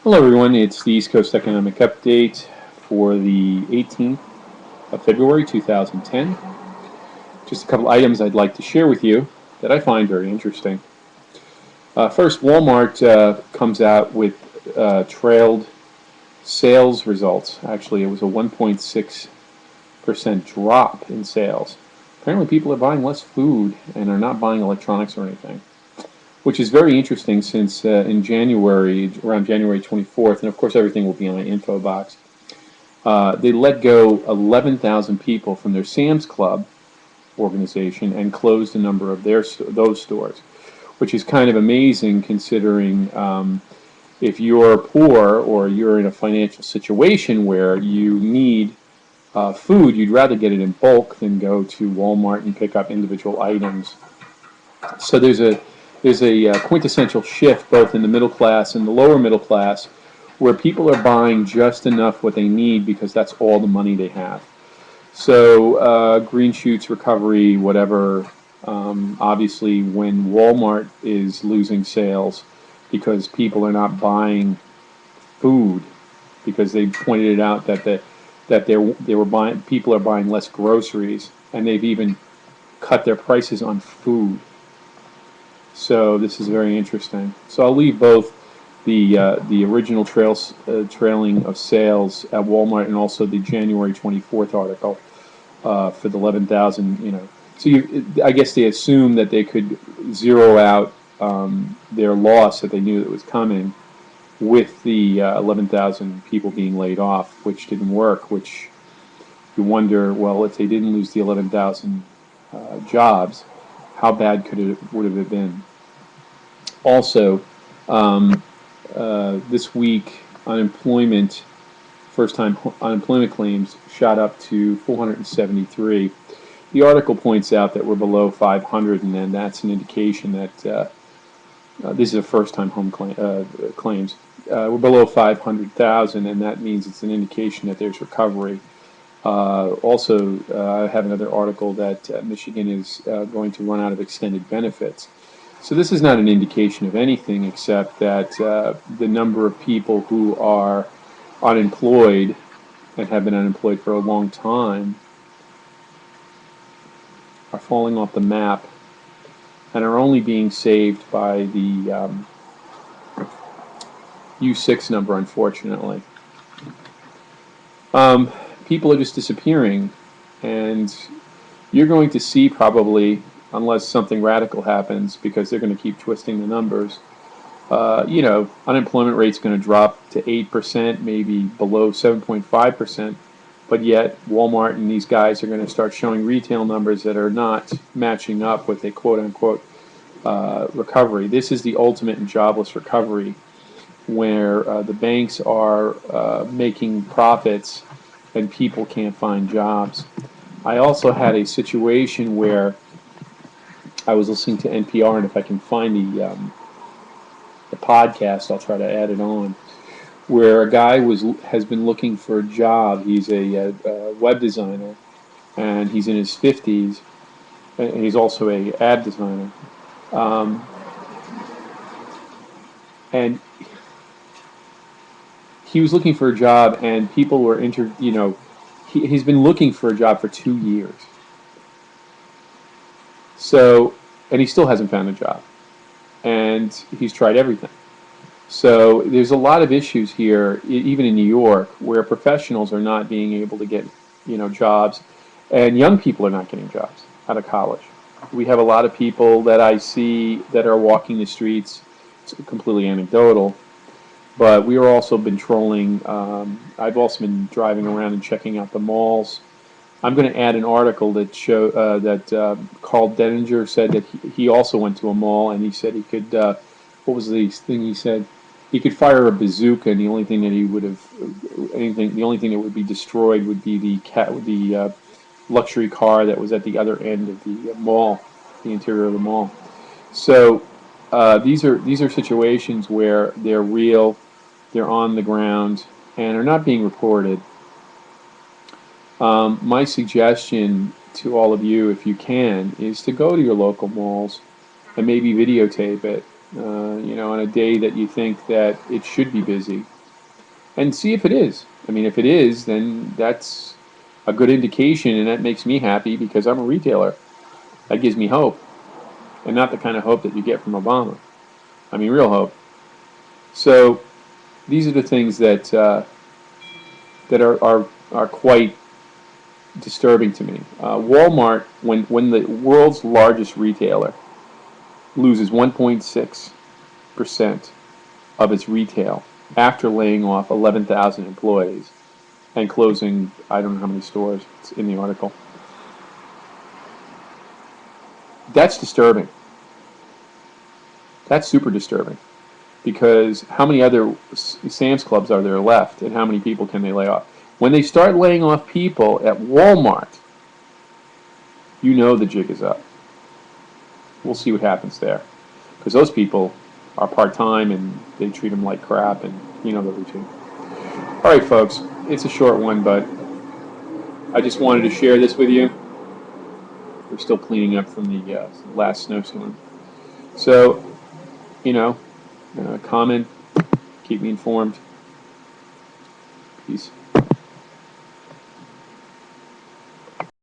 Hello everyone, it's the East Coast Economic Update for the 18th of February 2010. Just a couple items I'd like to share with you that I find very interesting. First, Walmart comes out with trailed sales results. Actually, it was a 1.6% drop in sales. Apparently people are buying less food and are not buying electronics or anything, which is very interesting since in January, around January 24th, and of course everything will be on my info box, they let go 11,000 people from their Sam's Club organization and closed a number of those stores, which is kind of amazing considering if you're poor or you're in a financial situation where you need food, you'd rather get it in bulk than go to Walmart and pick up individual items. So there's a quintessential shift both in the middle class and the lower middle class, where people are buying just enough what they need because that's all the money they have. So green shoots, recovery, whatever. Obviously, when Walmart is losing sales because people are not buying food, because they pointed it out that they were buying, people are buying less groceries, and they've even cut their prices on food. So this is very interesting. So I'll leave both the original trailing of sales at Walmart and also the January 24th article for the 11,000. So I guess they assumed that they could zero out their loss that they knew that was coming with the 11,000 people being laid off, which didn't work. Which you wonder, well, if they didn't lose the 11,000 jobs, how bad would have it been? Also, this week, first-time unemployment claims shot up to 473. The article points out that we're below 500, and then that's an indication that this is a first-time claims. We're below 500,000, and that means it's an indication that there's recovery. Also, I have another article that Michigan is going to run out of extended benefits. So this is not an indication of anything except that the number of people who are unemployed and have been unemployed for a long time are falling off the map and are only being saved by the U6 number, unfortunately. People are just disappearing, and you're going to see probably, unless something radical happens, because they're going to keep twisting the numbers, unemployment rate's going to drop to 8%, maybe below 7.5%, but yet Walmart and these guys are going to start showing retail numbers that are not matching up with a quote-unquote recovery. This is the ultimate in jobless recovery, where the banks are making profits and people can't find jobs. I also had a situation where I was listening to NPR, and if I can find the podcast, I'll try to add it on, where a guy has been looking for a job. He's a web designer, and he's in his 50s, and he's also a ad designer. And he was looking for a job, and people were he's been looking for a job for 2 years. So, and he still hasn't found a job, and he's tried everything. So there's a lot of issues here, even in New York, where professionals are not being able to get, jobs, and young people are not getting jobs out of college. We have a lot of people that I see that are walking the streets. It's completely anecdotal, but we are also been trolling. I've also been driving around and checking out the malls. I'm going to add an article that Carl Denninger said that he also went to a mall, and he said he could. What was the thing he said? He could fire a bazooka, and the only thing that he would have, the only thing that would be destroyed would be the luxury car that was at the other end of the mall, the interior of the mall. So these are situations where they're real, they're on the ground, and are not being reported. My suggestion to all of you, if you can, is to go to your local malls and maybe videotape it. On a day that you think that it should be busy. and see if it is. I mean, if it is, then that's a good indication, and that makes me happy because I'm a retailer. That gives me hope, and not the kind of hope that you get from Obama. I mean, real hope. So these are the things that are quite disturbing to me. Walmart, when the world's largest retailer loses 1.6% of its retail after laying off 11,000 employees and closing, I don't know how many stores, it's in the article. That's disturbing. That's super disturbing because how many other Sam's Clubs are there left, and how many people can they lay off? When they start laying off people at Walmart, you know the jig is up. We'll see what happens there, because those people are part-time and they treat them like crap, and you know the routine. All right, folks, it's a short one, but I just wanted to share this with you. We're still cleaning up from the last snowstorm. So, you know, comment, keep me informed. Peace.